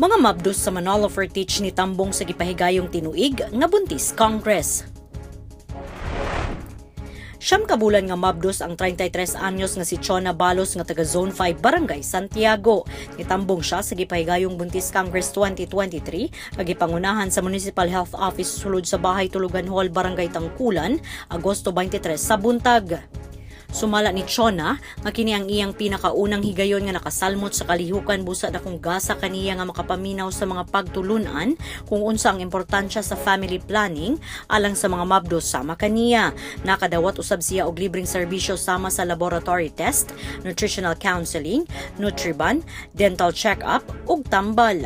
Mga mabdos sa Manolo Fertich ni tambong sa gipahigayong tinuig nga buntis Congress. Siyam ka bulan nga mabdos ang 33 anyos nga si Chona Balos nga taga Zone 5 Barangay Santiago. Nitambong siya sa gipahigayong buntis Congress 2023 ag gipangunahan sa Municipal Health Office sulod sa Bahay Tulugan Hall Barangay Tangkulan, Agosto 23 sa buntag. Sumala ni Chona nga kini ang iyang pinakaunang higayon nga nakasalmot sa kalihukan busa na kung gasa kaniya nga makapaminaw sa mga pagtulunan kung unsa ang importansya sa family planning alang sa mga mabdos sama kaniya. Nakadawat usab siya og libreng serbisyo sama sa laboratory test, nutritional counseling, Nutriban, dental check-up ug tambal.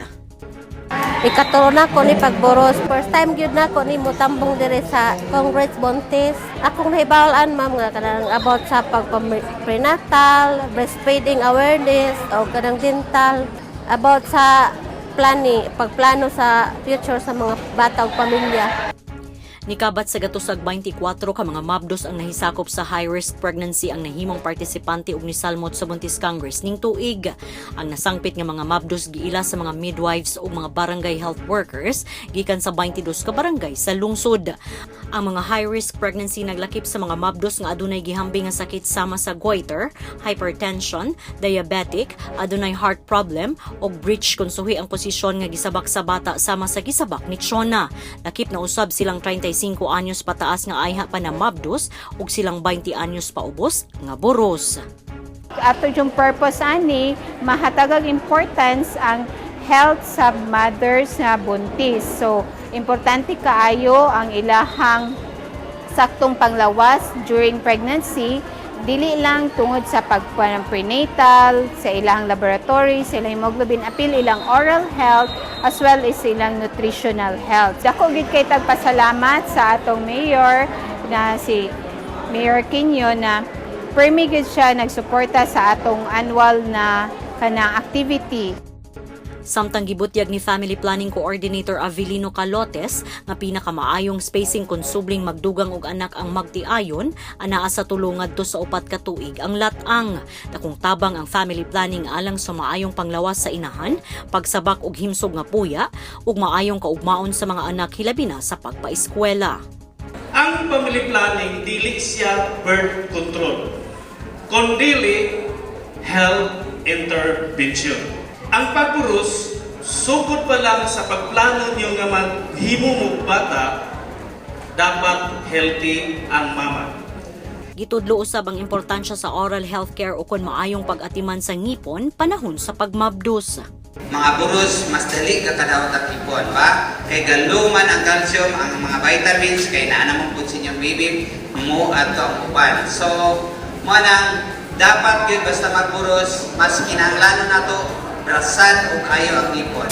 Ikatulo na ko ni pagboros. First time gyud na ko ni motambong dire sa Congress Buntis. Akong nahibawalan ma'am nga kanang about sa prenatal, breastfeeding awareness o kanang dental, about sa pagplano sa future sa mga bata ug pamilya. Nikabat sa gatusag 24 ka mga mabdos ang nahisakop sa high-risk pregnancy ang nahimong partisipante ug nisalmot sa Buntis Congress ning tuig. Ang nasangpit nga mga mabdos giila sa mga midwives ug mga barangay health workers gikan sa 22 ka barangay sa lungsod. Ang mga high-risk pregnancy naglakip sa mga mabdos nga adunay gihambing nga sakit sama sa goiter, hypertension, diabetic, adunay heart problem ug breech kung suhi ang posisyon nga gisabak sa bata sama sa gisabak ni Chona. Lakip na usab silang 35 anyos pataas nga ayha pa na mabdos ug silang 20 anyos pa ubos nga boros. Ato yung purpose ani mahatagag importance ang health sa mothers nga buntis. So importante kaayo ang ilahang saktong panglawas during pregnancy, dili lang tungod sa prenatal, sa ilang laboratory, sa ilang hemoglobin, apil ilang oral health, as well as ilang nutritional health. Dako gid kay tagpasalamat sa atong mayor na si Mayor Quino na permigid siya nagsuporta sa atong annual na kanang activity. Samtang gibutyag ni Family Planning Coordinator Avelino Calotes nga pinakamaayong spacing kung subling magdugang og anak ang magtiayon anaa sa tulong ngadto sa 4 ka tuig ang latang. Dakong tabang ang family planning alang sa maayong panglawas sa inahan, pagsabak og himsog nga puya ug maayong kaugmaon sa mga anak hilabi na sa pagpaeskwela. Ang family planning dili siya birth control, kundi health intervention. Ang pagpuros, sugod pa lang sa pagplano niyo nga maghimo mo bata, dapat healthy ang mama. Gitudlo usab ang importansya sa oral healthcare o kun maayong pag-atiman sa ngipon panahon sa pagmabdos. Mga buros, mas dali ka kadawat ang ipon, ba? Kay galuman ang calcium, ang mga vitamins, kay naanamong po sa inyong baby, mo at ang upan. So, mo nang dapat yun basta magburos, mas kinahanglanon na to, brasan o kayo ang ipon.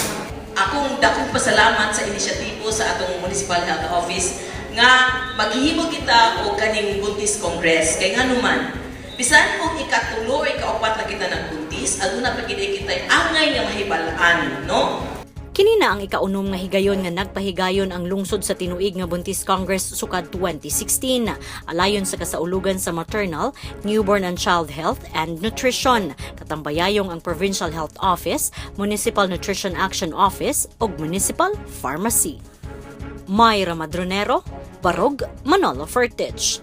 Akong dakong pasalamat sa inisyatibo sa atong Municipal Health Office nga maghihimo kita o kaning Buntis Congress. Kay nga naman, bisan kung ikatulo o ikaupat na kita nagbuntis, aduna pa kita angay nga mahibalaan, no? Kini na ang ikaunom nga higayon nga nagpahigayon ang lungsod sa tinuig nga Buntis Congress sukad 2016. Alayon sa kasaulugan sa maternal, newborn and child health and nutrition. Katambayayong ang Provincial Health Office, Municipal Nutrition Action Office ug Municipal Pharmacy. Mayra Madronero, Barog, Manolo Fertich.